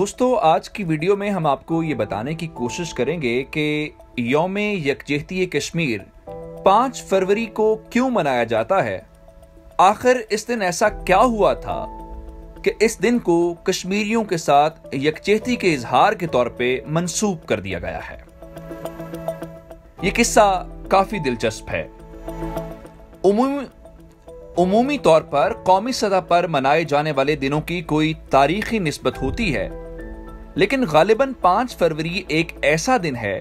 दोस्तों, आज की वीडियो में हम आपको ये बताने की कोशिश करेंगे कि यौम यकजहती कश्मीर 5 फरवरी को क्यों मनाया जाता है। आखिर इस दिन ऐसा क्या हुआ था कि इस दिन को कश्मीरियों के साथ यकजहती के इजहार के तौर पे मंसूब कर दिया गया है। ये किस्सा काफी दिलचस्प है। उमूमी तौर पर कौमी सतह पर मनाए जाने वाले दिनों की कोई तारीखी निस्बत होती है, लेकिन गालिबन 5 फरवरी एक ऐसा दिन है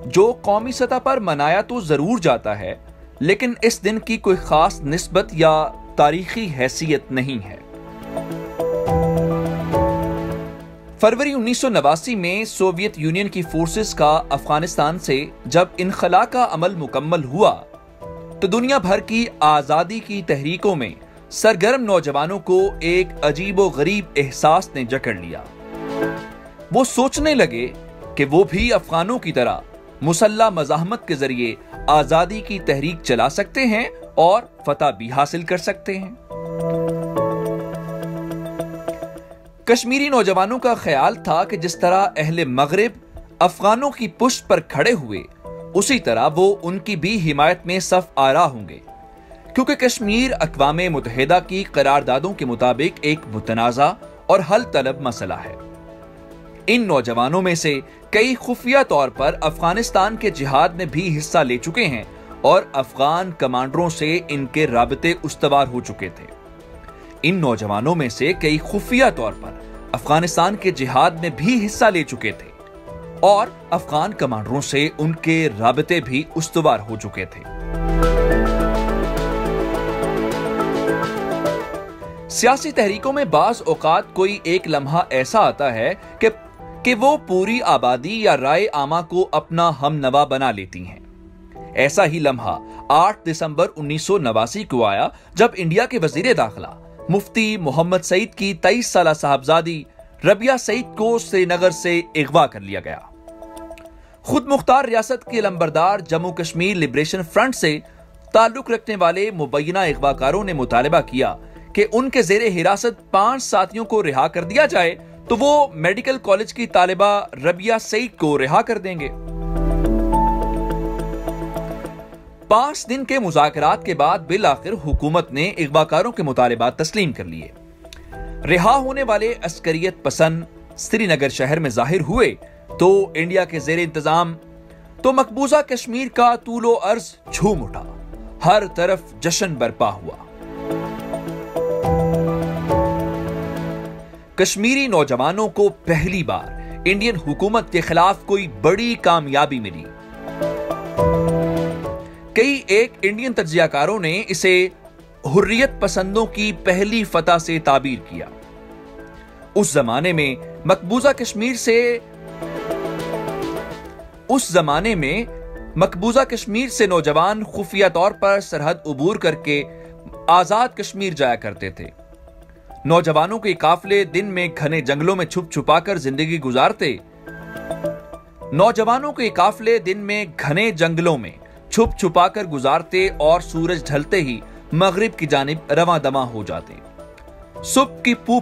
जो कौमी सतह पर मनाया तो जरूर जाता है, लेकिन इस दिन की कोई खास निस्बत या तारीखी हैसियत नहीं है। फरवरी 1989 में सोवियत यूनियन की फोर्सेस का अफगानिस्तान से जब इनखला का अमल मुकम्मल हुआ तो दुनिया भर की आजादी की तहरीकों में सरगर्म नौजवानों को एक अजीबो गरीब एहसास ने जकड़ लिया। वो सोचने लगे कि वो भी अफगानों की तरह मुसल्ला मज़ाहमत के जरिए आजादी की तहरीक चला सकते हैं और फतह भी हासिल कर सकते हैं। कश्मीरी नौजवानों का ख्याल था कि जिस तरह अहले मगरिब अफगानों की पुष्ट पर खड़े हुए, उसी तरह वो उनकी भी हिमायत में सफ आरा होंगे, क्योंकि कश्मीर अक़वाम मुत्तहिदा की करारदादों के मुताबिक एक मुतनाज़ा और हल तलब मसला है। इन नौजवानों में से कई खुफिया तौर पर अफगानिस्तान के जिहाद में भी हिस्सा ले चुके हैं और अफगान कमांडरों से इनके राबते उस्तवार हो चुके थे। इन नौजवानों में से कई खुफिया तौर पर अफगानिस्तान के जिहाद में भी हिस्सा ले चुके थे और अफगान कमांडरों से उनके राबते भी उस्तवार हो चुके थे। सियासी तहरीकों में बाज औकात कोई एक लम्हा ऐसा आता है कि वो पूरी आबादी या राय आमा को अपना हमनवा बना लेती हैं। ऐसा ही लम्हा 8 दिसंबर 1989 को आया जब इंडिया के वजीर दाखिला मुफ्ती मोहम्मद सईद की 23 साला साहबजादी रबिया सईद को श्रीनगर से अगवा कर लिया गया। खुद मुख्तार रियासत के लंबरदार जम्मू कश्मीर लिबरेशन फ्रंट से ताल्लुक रखने वाले मुबैना अगवाकारों ने मुतालबा किया कि उनके जेरे हिरासत 5 साथियों को रिहा कर दिया जाए तो वो मेडिकल कॉलेज की तालिबा रबिया सईद को रिहा कर देंगे। 5 दिन के मुज़ाकरात के बाद बिल आखिर हुकूमत ने अगवाकारों के मुतालबात तस्लीम कर लिए। रिहा होने वाले अस्करियत पसंद श्रीनगर शहर में जाहिर हुए तो इंडिया के जेर इंतजाम तो मकबूजा कश्मीर का तूलो अर्ज झूम उठा। हर तरफ जश्न बरपा हुआ। कश्मीरी नौजवानों को पहली बार इंडियन हुकूमत के खिलाफ कोई बड़ी कामयाबी मिली। कई एक इंडियन तज्जियाकारों ने इसे हुर्रियत पसंदों की पहली फतह से ताबीर किया। उस जमाने में मकबूजा कश्मीर से नौजवान खुफिया तौर पर सरहद उबूर करके आजाद कश्मीर जाया करते थे। नौजवानों के काफिले दिन में घने जंगलों में छुप छुपाकर जिंदगी गुजारते और सूरज ढलते ही मगरिब की जानिब रवां दमा हो जाते। सुबह की पू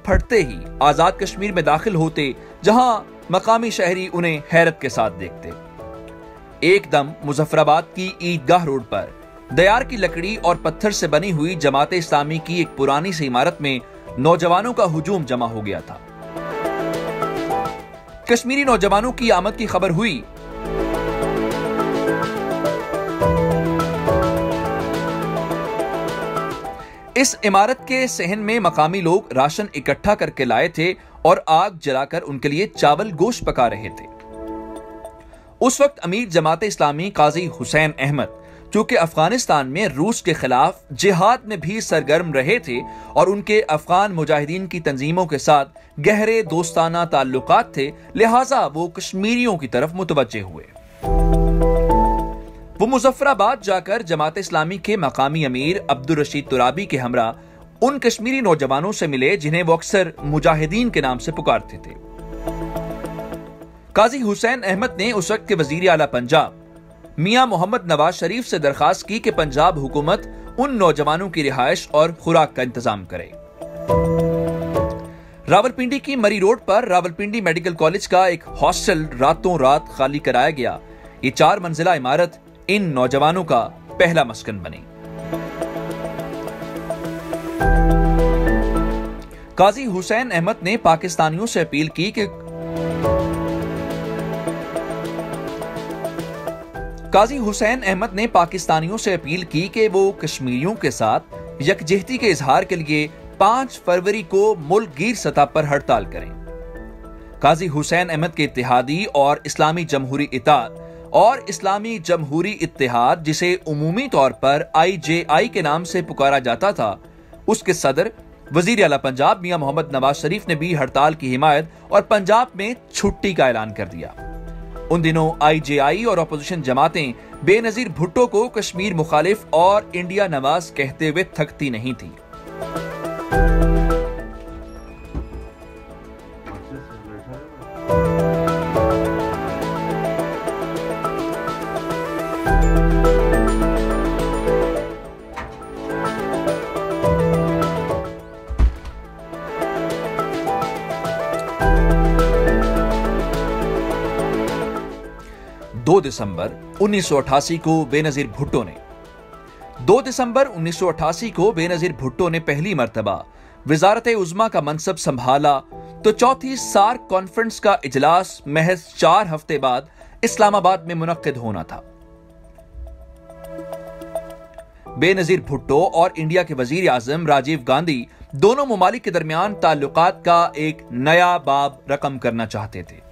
फटते ही आजाद कश्मीर में दाखिल होते, जहां मकामी शहरी उन्हें हैरत के साथ देखते। एकदम मुजफ्फराबाद की ईदगाह रोड पर दयार की लकड़ी और पत्थर से बनी हुई जमात इस्लामी की एक पुरानी सी इमारत में नौजवानों का हुजूम जमा हो गया था। कश्मीरी नौजवानों की आमद की खबर हुई इस इमारत के सहन में मकामी लोग राशन इकट्ठा करके लाए थे और आग जलाकर उनके लिए चावल गोश्त पका रहे थे। उस वक्त अमीर जमात इस्लामी काजी हुसैन अहमद, जो कि अफगानिस्तान में रूस के खिलाफ जिहाद में भी सरगर्म रहे थे और उनके अफगान मुजाहिदीन की तंजीमों के साथ गहरे दोस्ताना ताल्लुकात थे, लिहाजा वो कश्मीरियों की तरफ मुतवज्जे हुए। वो मुजफ्फराबाद जाकर जमात इस्लामी के मकामी अमीर अब्दुल रशीद तुराबी के हमरा उन कश्मीरी नौजवानों से मिले जिन्हें वो अक्सर मुजाहिदीन के नाम से पुकारते थे। काजी हुसैन अहमद ने उस वक्त के वजीर आला पंजाब मियां मोहम्मद नवाज शरीफ से दरखास्त की कि पंजाब हुकूमत उन नौजवानों की रिहाइश और खुराक का इंतजाम करे। रावलपिंडी की मरी रोड पर रावलपिंडी मेडिकल कॉलेज का एक हॉस्टल रातों रात खाली कराया गया। ये 4 मंजिला इमारत इन नौजवानों का पहला मस्कन बनी। काजी हुसैन अहमद ने पाकिस्तानियों से अपील की कि वो कश्मीरियों के साथ यकजहती के इजहार के लिए 5 फरवरी को मुल्क गिर सतह पर हड़ताल करें। काजी हुसैन अहमद के इत्तेहादी और इस्लामी जमहूरी इत्तेहाद, जिसे उमूमी तौर पर IJI के नाम से पुकारा जाता था, उसके सदर वजीर आला पंजाब मियां मोहम्मद नवाज शरीफ ने भी हड़ताल की हिमायत और पंजाब में छुट्टी का ऐलान कर दिया। उन दिनों IJI और अपोजिशन जमातें बेनजीर भुट्टो को कश्मीर मुखालिफ और इंडिया नवाज कहते हुए थकती नहीं थी। दिसंबर 1988 को बेनजीर भुट्टो ने पहली मर्तबा वजारत उज़्मा का मनसब संभाला तो चौथी सार्क कॉन्फ्रेंस का इजलास महज 4 हफ्ते बाद इस्लामाबाद में मुनक्किद होना था। बेनजीर भुट्टो और इंडिया के वजीर आजम राजीव गांधी दोनों ममालिक के दरमियान ताल्लुकात का एक नया बाब रकम करना चाहते थे।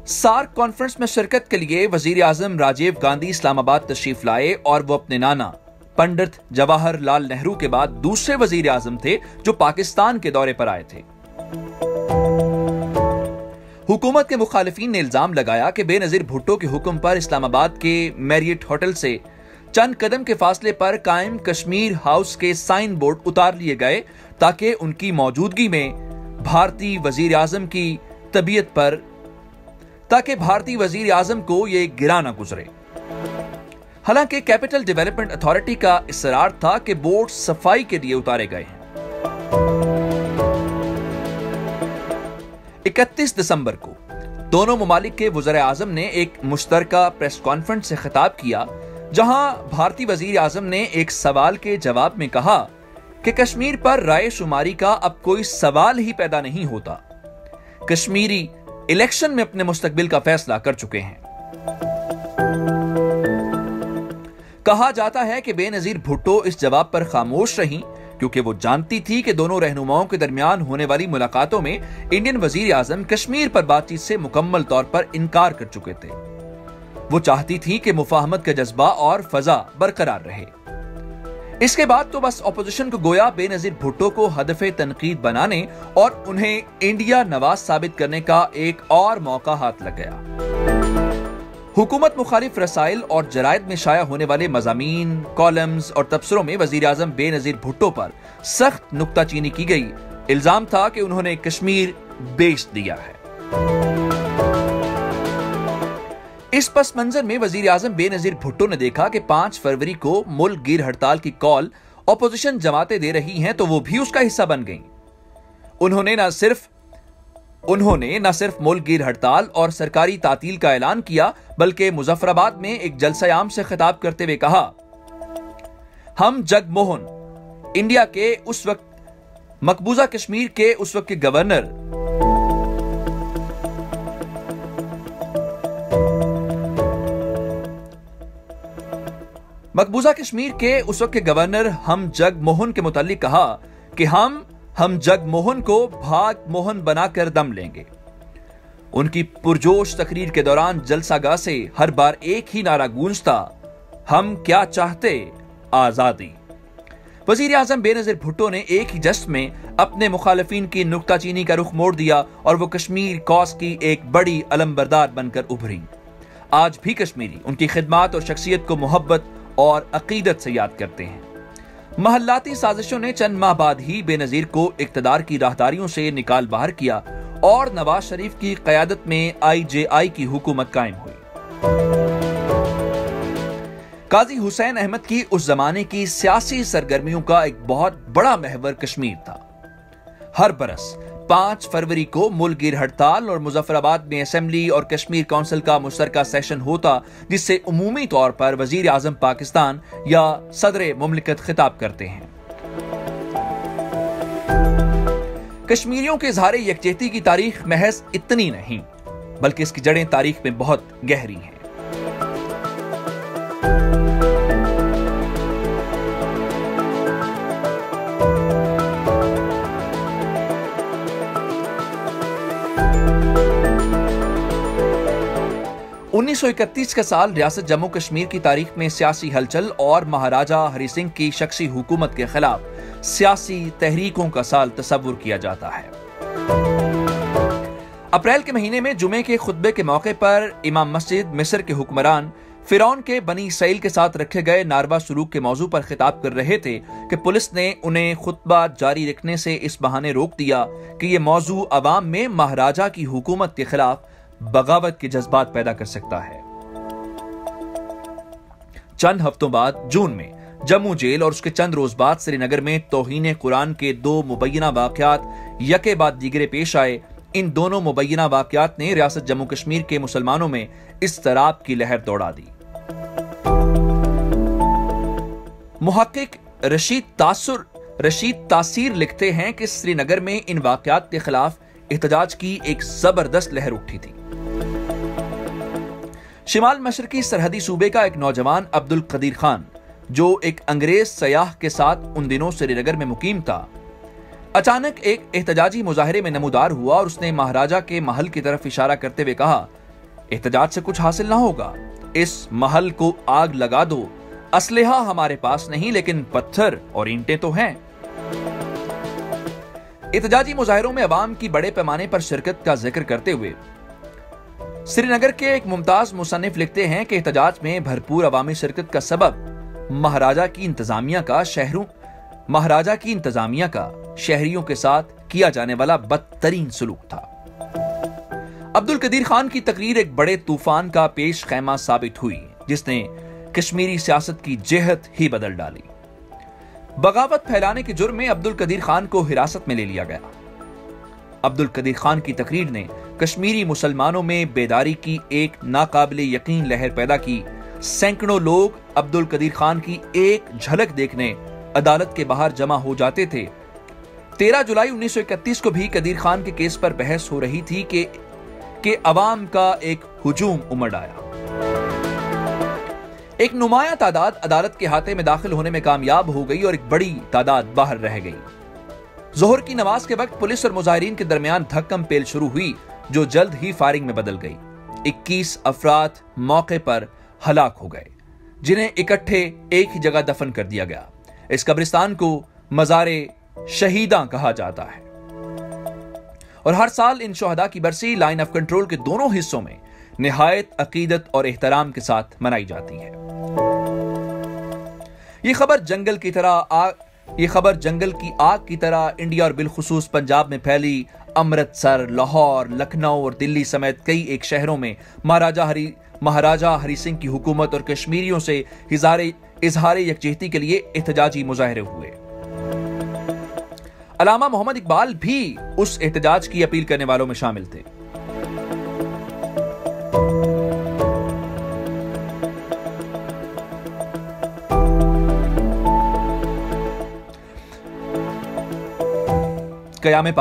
सार्क कॉन्फ्रेंस में शिरकत के लिए वजीर आजम राजीव गांधी इस्लामाबाद तशरीफ लाए और वो अपने नाना पंडित जवाहरलाल नेहरू के बाद दूसरे वजीर आजम थे जो पाकिस्तान के दौरे पर आए थे। हुकूमत के मुखालिफिन ने इल्जाम लगाया कि बेनजीर भुट्टो के हुक्म पर इस्लामाबाद के मैरियट होटल से चंद कदम के फासले पर कायम कश्मीर हाउस के साइन बोर्ड उतार लिए गए ताकि उनकी मौजूदगी में भारतीय वजीर आजम को यह गिरा न गुजरे। हालांकि कैपिटल डेवलपमेंट अथॉरिटी का इसरार था कि बोर्ड सफाई के लिए उतारे गए हैं। 31 दिसंबर को दोनों ममालिक के वज़ीर आज़म ने एक मुश्तरका प्रेस कॉन्फ्रेंस से खिताब किया, जहां भारतीय वजीर आजम ने एक सवाल के जवाब में कहा कि कश्मीर पर राय शुमारी का अब कोई सवाल ही पैदा नहीं होता। कश्मीरी इलेक्शन में अपने मुस्तकबिल का फैसला कर चुके हैं। कहा जाता है कि बेनजीर भुट्टो इस जवाब पर खामोश रहीं क्योंकि वो जानती थी कि दोनों रहनुमाओं के दरमियान होने वाली मुलाकातों में इंडियन वजीर आजम कश्मीर पर बातचीत से मुकम्मल तौर पर इनकार कर चुके थे। वो चाहती थी कि मुफाहमत का जज्बा और फजा बरकरार रहे। इसके बाद तो बस अपोजिशन को गोया बेनजीर भुट्टो को हदफे तनकीद बनाने और उन्हें इंडिया नवाज साबित करने का एक और मौका हाथ लग गया। हुकूमत मुखालिफ रसाइल और जरायद में शाया होने वाले मज़ामीन, कॉलम्स और तबसरों में वजीर आजम बेनजीर भुट्टो पर सख्त नुक्ताचीनी की गई। इल्जाम था कि उन्होंने कश्मीर बेच दिया है। इस पस मंजर में वजीर आजम बेनजीर भुट्टो ने देखा कि 5 फरवरी को मुल्क गिर हड़ताल की कॉल अपोजिशन जमातें दे रही हैं तो वो भी उसका हिस्सा बन गईं। उन्होंने न सिर्फ मुल्क गिर हड़ताल और सरकारी तातील का ऐलान किया बल्कि मुजफ्फराबाद में एक जलसा-ए-आम से खिताब करते हुए कहा, हम जगमोहन इंडिया के उस वक्त मकबूजा कश्मीर के उस वक्त के गवर्नर हम जगमोहन के मुतालिक कहा कि हम जगमोहन को भाग मोहन बनाकर दम लेंगे। उनकी पुरजोश तकरीर के दौरान जलसागाह से हर बार एक ही नारा गूंजता, हम क्या चाहते, आजादी। वजीर आजम बेनजीर भुट्टो ने एक ही जश्न में अपने मुखालिफिन की नुक्ताचीनी का रुख मोड़ दिया और वो कश्मीर कॉज की एक बड़ी अलमबरदार बनकर उभरी। आज भी कश्मीरी उनकी खिदमात और शख्सियत को मोहब्बत और अकीदत से याद करते हैं। महल्लाती साजिशों ने चंद माह बाद ही बेनजीर को इक्तदार की राहदारियों से निकाल बाहर किया और नवाज शरीफ की क़यादत में IJI की हुकूमत कायम हुई। काजी हुसैन अहमद की उस जमाने की सियासी सरगर्मियों का एक बहुत बड़ा महवर कश्मीर था। हर बरस 5 फरवरी को मुल्क हड़ताल और मुजफ्फराबाद में असेंबली और कश्मीर काउंसिल का मुश्तरका सेशन होता, जिससे उमूमी तौर पर वजीर आजम पाकिस्तान या सदर मुमलिकत खिताब करते हैं। कश्मीरियों के इजहार यकजहती की तारीख महज इतनी नहीं, बल्कि इसकी जड़ें तारीख में बहुत गहरी हैं। उन्नीस 1931 का साल रियासत जम्मू कश्मीर की तारीख में सियासी हलचल और महाराजा हरि सिंह की शख्सी हुकूमत के खिलाफ सियासी तहरीकों का साल तस्वुर किया जाता है। अप्रैल के महीने में जुमे के खुतबे के मौके पर इमाम मस्जिद मिस्र के हुक्मरान फिरौन के बनी इसराइल के साथ रखे गए नारवा सलूक के मौजू पर खिताब कर रहे थे कि पुलिस ने उन्हें खुतबा जारी रखने से इस बहाने रोक दिया कि यह मौजू अवाम में महाराजा की हुकूमत के खिलाफ बगावत के जज्बात पैदा कर सकता है। चंद हफ्तों बाद जून में जम्मू जेल और उसके चंद रोज बाद श्रीनगर में तौहीन कुरान के 2 मुबैना वाकयात यके बाद दीगरे पेश आए। इन दोनों मुबैना वाकयात ने रियासत जम्मू कश्मीर के मुसलमानों में इस्तराब की लहर दौड़ा दी। मुहक्किक रशीद तासीर लिखते हैं कि श्रीनगर में इन वाकयात के खिलाफ एहतजाज की एक जबरदस्त लहर उठी थी। शिमाल मशरकी सरहदी सूबे का एक नौजवान अब्दुल कदीर खान, जो एक अंग्रेज सयाह के साथ उन दिनों श्रीनगर में मुकीम था, अचानक एक एहतजाजी मुजाहरे में नमूदार हुआ और उसने महाराजा के महल की तरफ इशारा करते हुए कहा, एहतजाज से कुछ हासिल ना होगा, इस महल को आग लगा दो। असलहा हमारे पास नहीं, लेकिन पत्थर और ईंटें तो हैं। एहतजाजी मुजाहिरों में अवाम की बड़े पैमाने पर शिरकत का जिक्र करते हुए श्रीनगर के एक मुमताज मुसन्निफ लिखते हैं कि एहतजाज में भरपूर अवामी शिरकत का सबब महाराजा की इंतजामिया का शहरियों के साथ किया जाने वाला बदतरीन सलूक था। अब्दुल कदीर खान की तकरीर एक बड़े तूफान का पेश खैमा साबित हुई, जिसने कश्मीरी सियासत की जेहत ही बदल डाली। बगावत फैलाने के जुर्म में अब्दुल कदीर खान को हिरासत में ले लिया गया। अब्दुल कदीर खान की तकरीर ने कश्मीरी मुसलमानों में बेदारी की एक नाकाबिले यकीन लहर पैदा की। सैकड़ों लोग अब्दुल कदीर खान की एक झलक देखने अदालत के बाहर जमा हो जाते थे। 13 जुलाई 1931 को भी कदीर खान के केस पर बहस हो रही थी कि अवाम का एक हुजूम उमड़ आया। एक नुमाया तादाद अदालत के हाथे में दाखिल होने में कामयाब हो गई और एक बड़ी तादाद बाहर रह गई। जोहर की नमाज के वक्त पुलिस और मुजाहिरीन के दरमियान धक्कम पेल शुरू हुई, जो जल्द ही फायरिंग में बदल गई। 21 अफराद मौके पर हलाक हो गए, जिन्हें इकट्ठे एक ही जगह दफन कर दिया गया। इस कब्रिस्तान को मज़ारे शहीदा कहा जाता है और हर साल इन शोहदा की बरसी लाइन ऑफ कंट्रोल के दोनों हिस्सों में निहायत अकीदत और एहतराम के साथ मनाई जाती है। ये खबर जंगल की आग की तरह इंडिया और बिलखुसूस पंजाब में फैली। अमृतसर, लाहौर, लखनऊ और दिल्ली समेत कई एक शहरों में महाराजा हरि सिंह की हुकूमत और कश्मीरियों से इजहार यकजहती के लिए एहतजाजी मुजाहरे हुए। अलामा मोहम्मद इकबाल भी उस एहतजाज की अपील करने वालों में शामिल थे। क़याम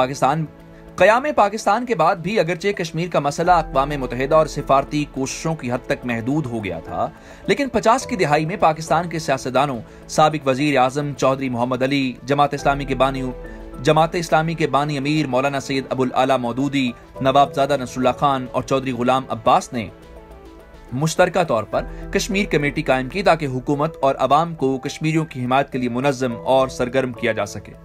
पाकिस्तान के बाद भी अगरचे कश्मीर का मसला अक़वाम मुत्तहिदा और सिफारती कोशिशों की हद तक महदूद हो गया था, लेकिन 50 की दिहाई में पाकिस्तान के सियासतदानों, साबिक वजीर आज़म चौधरी मोहम्मद अली, जमात इस्लामी के बानी अमीर मौलाना सैयद अबुल आला मौदूदी, नवाबजादा नसरुल्लाह खान और चौधरी गुलाम अब्बास ने मुश्तरका तौर पर कश्मीर कमेटी कायम की, ताकि हुकूमत और अवाम को कश्मीरियों की हिमायत के लिए मुनज़्ज़म और सरगर्म किया जा सके।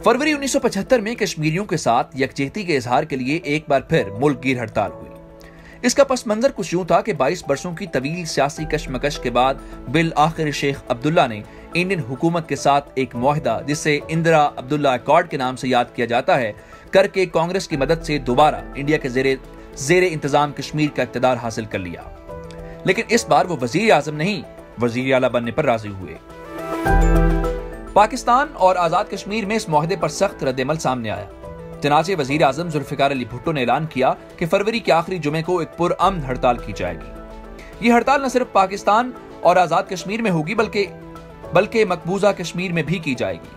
फरवरी 1975 में कश्मीरियों के साथ यकजहती के इजहार के लिए एक बार फिर मुल्क गिर हड़ताल हुई। इसका पस मंजर कुछ यूं था कि 22 वर्षों की तवील सियासी कशमकश के बाद बिल आखिर शेख अब्दुल्ला ने इंडियन हुकूमत के साथ एक मुआहदा, जिसे इंदिरा अब्दुल्ला अकॉर्ड के नाम से याद किया जाता है, करके कांग्रेस की मदद से दोबारा इंडिया के जेर इंतजाम कश्मीर का इक्तदार हासिल कर लिया। लेकिन इस बार वो वजीर आजम नहीं, वजीर आला बनने पर राजी हुए। पाकिस्तान और आजाद कश्मीर में इस मुआहदे पर सख्त रद्दमल सामने आया। चनाचे वजीर आजम जुल्फिकार अली भुट्टो ने ऐलान किया कि फरवरी के आखिरी जुमे को एक पुरअमन हड़ताल की जाएगी। ये हड़ताल न सिर्फ पाकिस्तान और आजाद कश्मीर में होगी बल्कि मकबूजा कश्मीर में भी की जाएगी।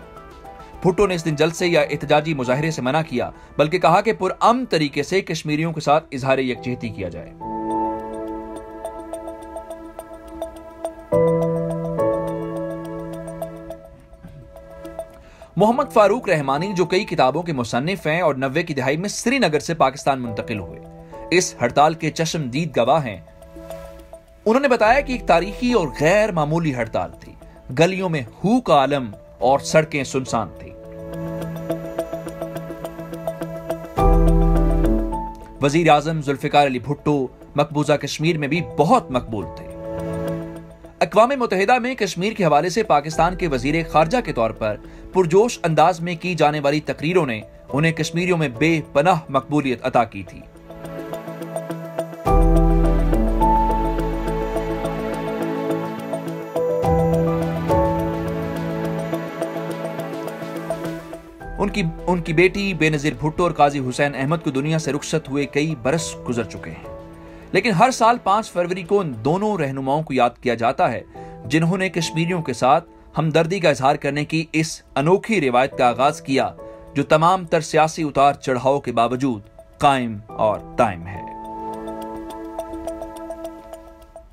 भुट्टो ने इस दिन जलसे या एहतजाजी मुजाहिरे से मना किया, बल्कि कहा कि पुरअमन तरीके से कश्मीरियों के साथ इजहार यकजहती किया जाए। मोहम्मद फारूक रहमानी, जो कई किताबों के मुसन्निफ हैं और 90 की दहाई में श्रीनगर से पाकिस्तान मुंतकिल हुए, इस हड़ताल के चश्मदीद गवाह हैं। उन्होंने बताया कि एक तारीखी और गैर मामूली हड़ताल थी। गलियों में हू का आलम और सड़कें सुनसान थी। वजीर आजम जुल्फिकार अली भुट्टो मकबूजा कश्मीर में भी बहुत मकबूल थे। अक़वाम मुत्तहिदा में कश्मीर के हवाले से पाकिस्तान के वजीर खारजा के तौर पर पुरजोश अंदाज में की जाने वाली तकरीरों ने उन्हें कश्मीरियों में बेपनाह मकबूलियत अता की थी। उनकी बेटी बेनजीर भुट्टो और काजी हुसैन अहमद को दुनिया से रुखसत हुए कई बरस गुजर चुके हैं, लेकिन हर साल 5 फरवरी को उन दोनों रहनुमाओं को याद किया जाता है जिन्होंने कश्मीरियों के साथ हमदर्दी का इजहार करने की इस अनोखी रिवायत का आगाज किया, जो तमाम तर सियासी उतार चढ़ाव के बावजूद कायम और दायम है।